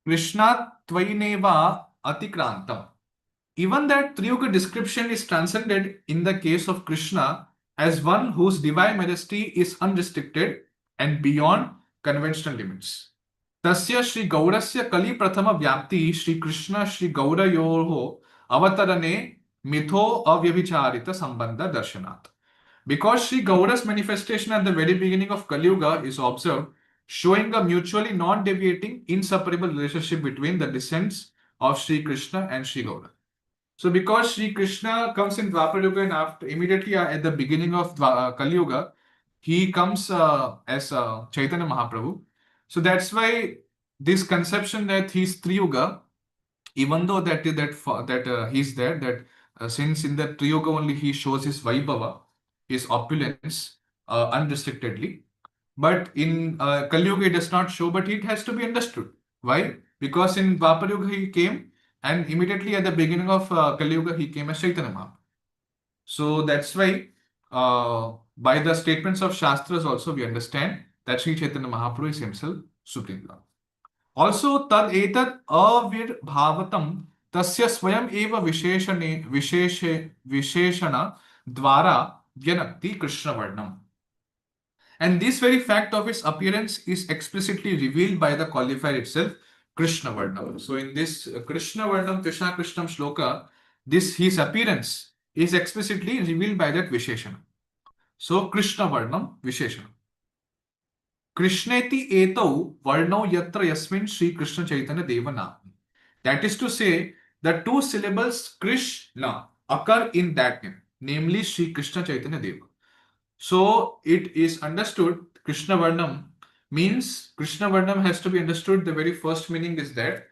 krishnatvaineva atikrantam. Even that Triyuga description is transcended in the case of Krishna as one whose divine majesty is unrestricted and beyond conventional limits. तस्य श्री गौरस्य कलि प्रथम व्याप्ति श्री कृष्ण श्री गौरयोः अवतरणे मिथो अव्यभिचारित संबंध दर्शनात्. Because Sri Gaura's manifestation at the very beginning of Kali Yuga is observed, showing a mutually non-deviating, inseparable relationship between the descendants of Sri Krishna and Sri Gaura. So, because Sri Krishna comes in Dwapara Yuga and after immediately at the beginning of Kali Yuga, he comes as Chaitanya Mahaprabhu. So that's why this conception that he's Triyuga, even though that he's there, that since in the Triyuga only he shows his Vaibhava, his opulence unrestrictedly, but in Kali Yuga it does not show, but it has to be understood. Why? Because in Dwapara Yuga he came, and immediately at the beginning of Kali Yuga he came as Chaitanya Mahaprabhu. So that's why by the statements of Shastras also we understand that Sri Chaitanya Mahaprabhu is himself Supreme Lord. Also, tad etat avirbhavatam tasya swayam eva visheshana dvara vyanakti Krishna Varnam. And this very fact of its appearance is explicitly revealed by the qualifier itself, Krishna Varnam. So in this Krishna Varnam, Krishna Krishnam shloka, this his appearance is explicitly revealed by that Visheshana. So Krishna Varnam Visheshana. Krishneti etau varnau yatra yasmin Sri Krishna Chaitanya Deva Namni. That is to say, the two syllables Krishna occur in that name, namely Sri Krishna Chaitanya Deva. So it is understood, Krishna Varnam means, Krishna Varnam has to be understood, the very first meaning is that,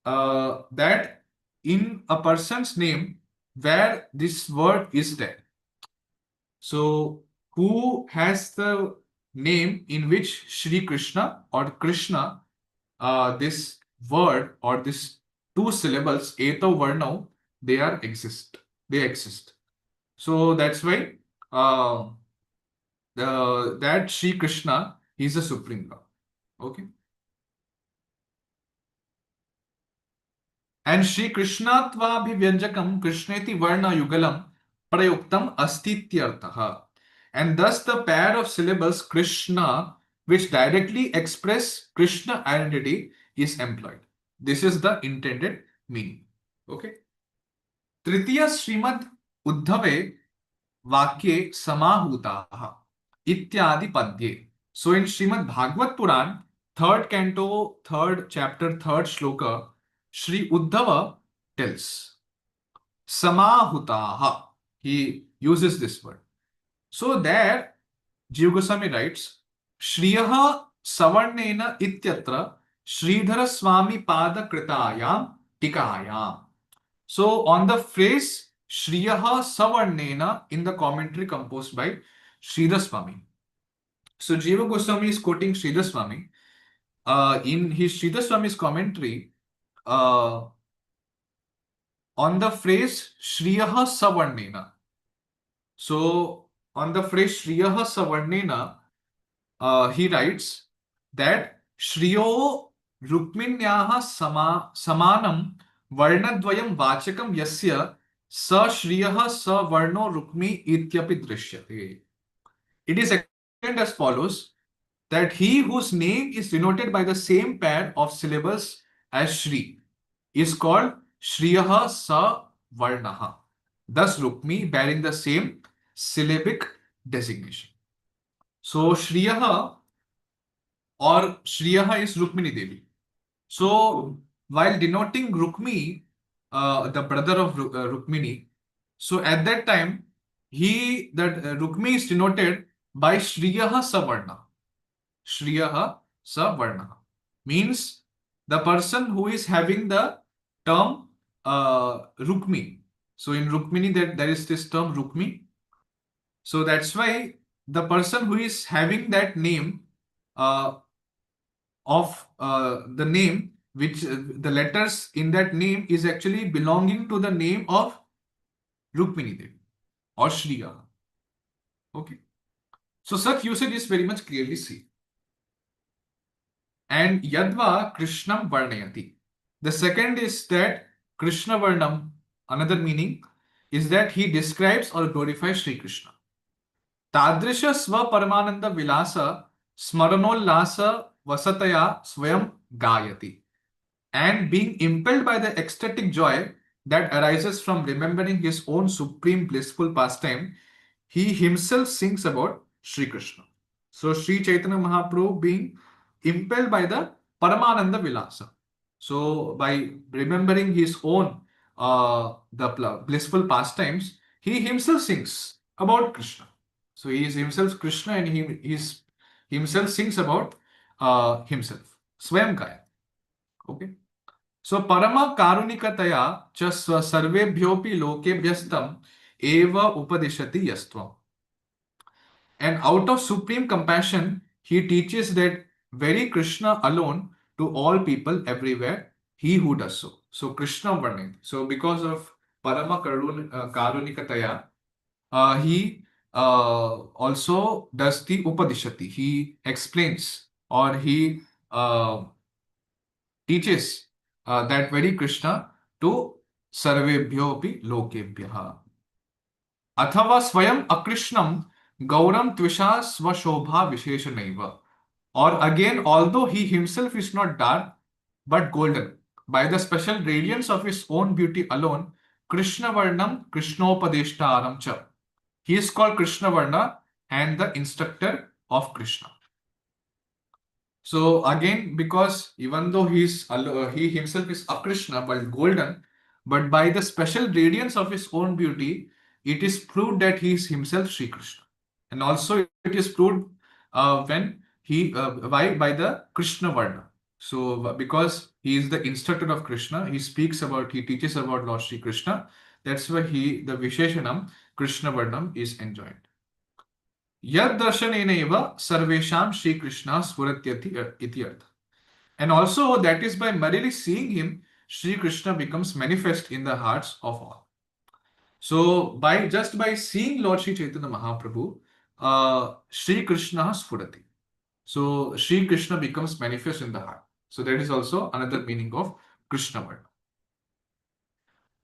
that in a person's name, where this word is there. So who has the name in which Shri Krishna or Krishna, this word or this two syllables, Etau Varnau, they exist. So that's why that Shri Krishna is the Supreme Lord. Okay. And Shri Krishna Tvabhivyanjakam Krishneti Varna Yugalam Prayuktam Astityartaha. And thus the pair of syllables Krishna, which directly express Krishna identity, is employed. This is the intended meaning. Okay. Tritiya Srimad Uddhave Vakye Samahutaha Ityadi Padye. So in Srimad Bhagavad Puran, 3rd canto, 3rd chapter, 3rd shloka, Sri Uddhava tells Samahutaha. He uses this word. So there, Jiva Goswami writes, Shriyaha Savarnena Ityatra Sridhara Swami Pada Kritayam Tikayam. So on the phrase Shriyaha Savarnena in the commentary composed by Sridhar Swami. So Jiva Goswami is quoting Sridhar Swami. In his Sridhar Swami's commentary, on the phrase Shriyaha Savarnena. So on the phrase Shriyaha Savarnena, he writes that Shriyo Rukminyaha Samanam Varnadvayam Vachakam Yasya Sa Shriyaha Sa Varno Rukmi Ityapi Drishyate. It is explained as follows, that he whose name is denoted by the same pair of syllables as Shri, is called Shriyaha Savarnaha. Thus, Rukmi bearing the same syllabic designation. So, Shriyaha or Shriyaha is Rukmini Devi. So, while denoting Rukmi, the brother of Rukmini, so at that time, Rukmi is denoted by Shriyaha Savarna. Shriyaha Savarna means the person who is having the term Rukmi. So in Rukmini, there is this term Rukmi. So that's why the person who is having that name uh, of the name, which the letters in that name is actually belonging to the name of Rukmini Devi or Shriya. Okay. So such usage is very much clearly seen. And Yadva Krishnam Varnayati. The second is that Krishna Varnam, another meaning, is that he describes or glorifies Sri Krishna. Tadrisha Swa Paramananda Vilasa Smaranollasa Vasataya Swayam Gayati. And being impelled by the ecstatic joy that arises from remembering his own supreme blissful pastime, he himself sings about Sri Krishna. So Sri Chaitanya Mahaprabhu being impelled by the Paramananda Vilasa. So by remembering his own the blissful pastimes, he himself sings about Krishna. So he is himself Krishna and himself sings about himself. Swayam Kaya. Okay. So Parama Karunikataya cha sarvebhyopi lokebhyastam eva upadishati yastvam. And out of supreme compassion, he teaches that very Krishna alone to all people everywhere, he who does so. So Krishna Varnit. So because of Parama Karunikataya, he also does the Upadishati. He explains or he teaches that very Krishna to sarvebhyopi lokebhyaha. अथवा स्वयं अकृष्णम गौरम त्विषा स्वशोभा विशेषणैव. Or again, although he himself is not dark but golden, by the special radiance of his own beauty alone, Krishna Varnam Krishnopadeshtaram cha. He is called Krishna Varna and the instructor of Krishna. So again, because even though he himself is a Krishna but golden, but by the special radiance of his own beauty, it is proved that he is himself Sri Krishna. And also it is proved when he by the Krishna Varna. So because he is the instructor of Krishna, he teaches about Lord Sri Krishna. That's why the Visheshanam Krishna Varnam is enjoined. Yad darshaneneva sarvesham Sri Krishna spuratyati iti artha. And also that is by merely seeing him, Sri Krishna becomes manifest in the hearts of all. So just by seeing Lord Sri Chaitanya Mahaprabhu, Sri Krishna spurati. So Sri Krishna becomes manifest in the heart. So that is also another meaning of Krishna word.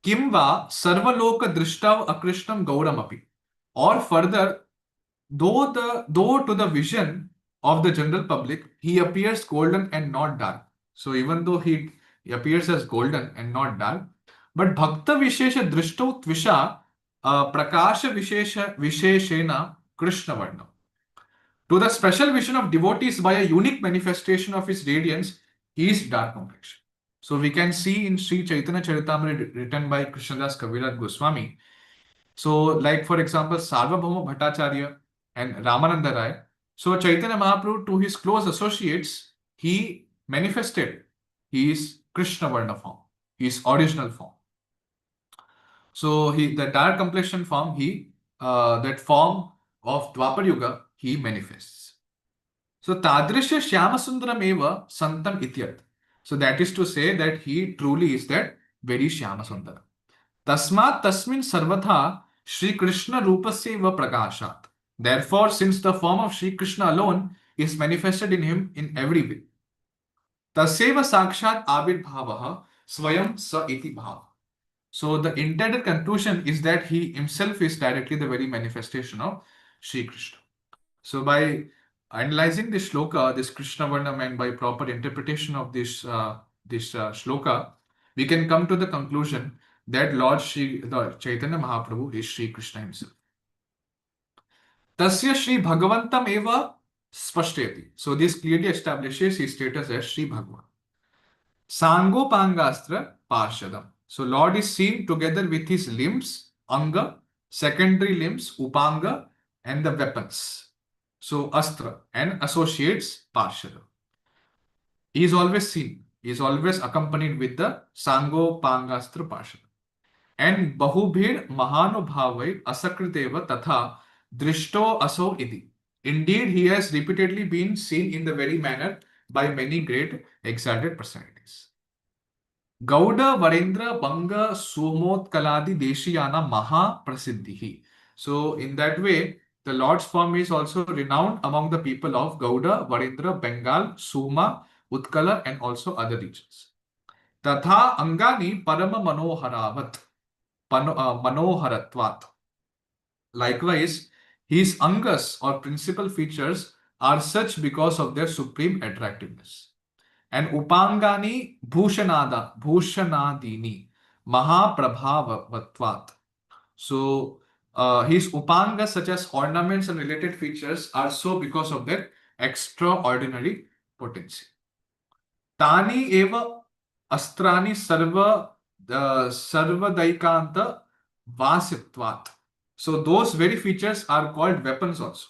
Kimva sarvaloka drishtav akrishnam gauramapi. Or further, though to the vision of the general public, he appears golden and not dark. So even though he appears as golden and not dark, but bhakta vishesha drishto tvisha prakasha visheshena Krishna varna. To the special vision of devotees by a unique manifestation of his radiance, he is dark complexion. So we can see in Sri Chaitanya Charitamrita written by Krishnadas Kaviraj Goswami. So like for example, Sarva Bhattacharya and Ramananda Rai. So Chaitanya Mahaprabhu, to his close associates, he manifested his Krishna Varna form, his original form. So the dark complexion form, that form of Dwapar Yuga, he manifests. So Tadrisha Shyama Sundaram eva Santam ityat. So that is to say that he truly is that very Shyama Sundaram. Tasmat tasmin sarvatha Shri Krishna rupasya prakashat. Therefore, since the form of Shri Krishna alone is manifested in him in every way, taseva sakshat avirbhavaha swayam sa iti bhava. So the intended conclusion is that he himself is directly the very manifestation of Shri Krishna. So by analyzing this shloka, this Krishna Varnam, and by proper interpretation of this shloka, we can come to the conclusion that Lord Chaitanya Mahaprabhu is Sri Krishna himself. Tasya Sri Bhagavantam eva spashteti. So this clearly establishes his status as Sri Bhagavan. Sangopangastra Parshadam. So Lord is seen together with his limbs, Anga, secondary limbs, Upanga, and the weapons. So Astra and associates Parshadam. He is always seen. He is always accompanied with the Sangopangastra Parshadam. And Bahubhir Mahanubhavai Asakriteva Tatha Drishto Aso Idi. Indeed, he has repeatedly been seen in the very manner by many great exalted personalities. Gauda Varendra Banga Sumot Kaladi Deshiyana Maha Prasiddhi. So, in that way, the Lord's form is also renowned among the people of Gauda, Varendra, Bengal, Suma, Utkala, and also other regions. Tatha Angani Parama Manoharavat. Manoharatvat. Likewise, his angas or principal features are such because of their supreme attractiveness. And Upangani Bhushanadini Mahaprabhavatvat. So, his Upangas, such as ornaments and related features, are so because of their extraordinary potency. Tani eva astrani sarvadaikanta vasitvat. So those very features are called weapons also,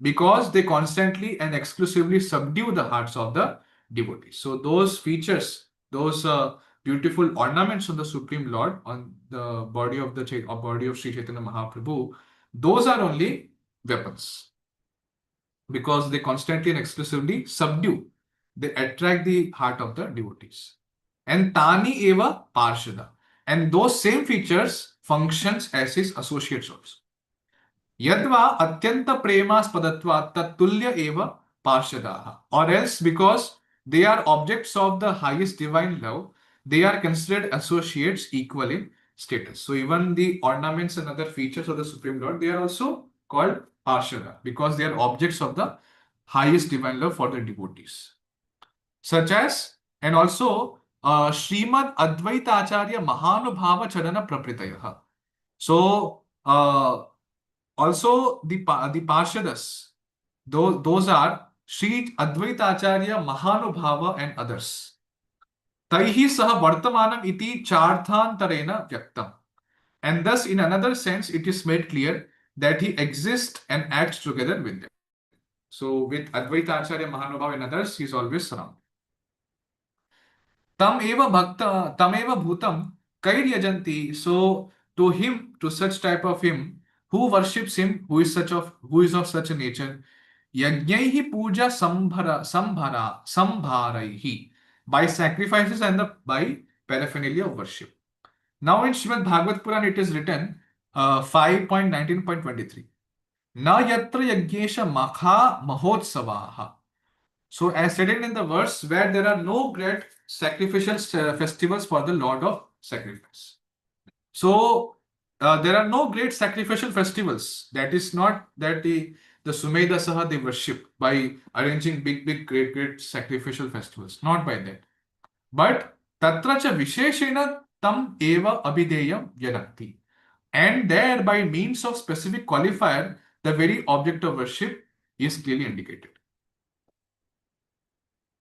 because they constantly and exclusively subdue the hearts of the devotees. So those features, those beautiful ornaments on the Supreme Lord, on the body of body of Sri Chaitanya Mahaprabhu, those are only weapons, because they constantly and exclusively subdue, they attract the heart of the devotees. And Tani eva Parshada. And those same features functions as his associates also. Yadva Atyanta Premaspadatva Tatulya eva Parshadaha. Or else, because they are objects of the highest divine love, they are considered associates equal in status. So even the ornaments and other features of the Supreme Lord, they are also called Parshada, because they are objects of the highest divine love for the devotees. Such as, and also, Srimad Advaita Acharya Mahanubhava Charana Prapritayah. So, also the Parshadas, those are Sri Advaita Acharya Mahanubhava and others. Taihi saha vartamanam iti charthantarena vyaktam. And thus, in another sense, it is made clear that he exists and acts together with them. So, with Advaita Acharya Mahanubhava and others, he is always surrounded. Tam eva bhutam kairyajanti. So to him, to such type of him, who worships him, who is of such a nature, yajnaihi puja sambharaihi, by sacrifices and by paraphernalia of worship. Now in Srimad Bhagavad Puran it is written 5.19.23. Na yatra yajnesha makha mahotsavaha. So, as stated in the verse, where there are no great sacrificial festivals for the Lord of Sacrifice. So, there are no great sacrificial festivals. That is not that the Sumedha Saha they worship by arranging big, great sacrificial festivals. Not by that. But Tatracha Visheshena Tam Eva Abhideyam Yanakti. And there, by means of specific qualifier, the very object of worship is clearly indicated.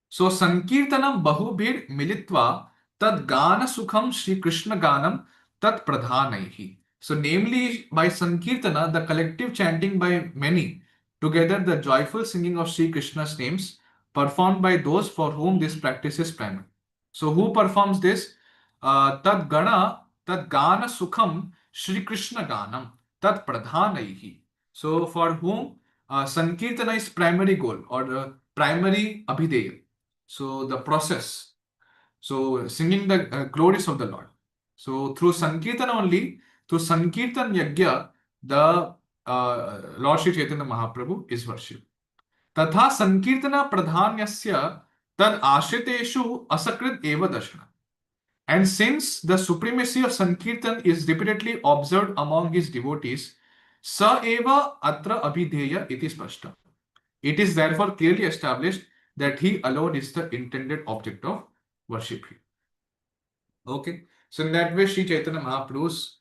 So Sankirtanam Bahubhir Militva Tad Gana Sukham Sri Krishna Ganam Tat Pradhanaihi. So namely by Sankirtana, the collective chanting by many, together the joyful singing of Sri Krishna's names, performed by those for whom this practice is primary. So who performs this? Tad Gana Sukham Sri Krishna Ganam Tat Pradhanaihi. So for whom Sankirtana is primary goal or primary abhideya. So the process, so singing the glories of the Lord. So through Sankirtan only, through Sankirtan Yagya, the Lord Sri Chaitanya Mahaprabhu is worshipped. Tatha Sankirtana Pradhanyasya tad ashriteshu asakrit eva darshana. And since the supremacy of Sankirtan is repeatedly observed among his devotees, sa eva atra abhideya iti spashta. It is therefore clearly established that he alone is the intended object of worship here. Okay. So in that way, Sri Chaitanya Mahaprabhu's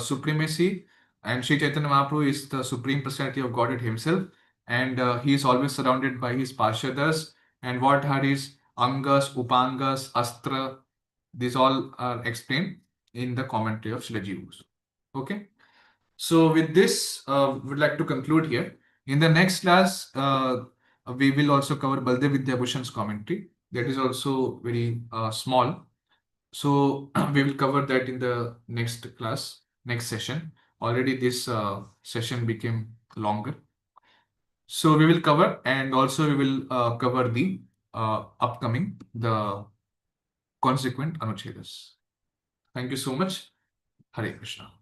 supremacy, and Sri Chaitanya Mahaprabhu is the supreme personality of Godhead himself, and he is always surrounded by his Parshadas. And what are his Angas, Upangas, Astra? These all are explained in the commentary of Srila Jiva. Okay. So with this, we would like to conclude here. In the next class, we will also cover Baldev Vidyabhushan's commentary. That is also very small. So we will cover that in the next class, next session. Already this session became longer. So we will cover, and also we will cover the the consequent Anuchedas. Thank you so much. Hare Krishna.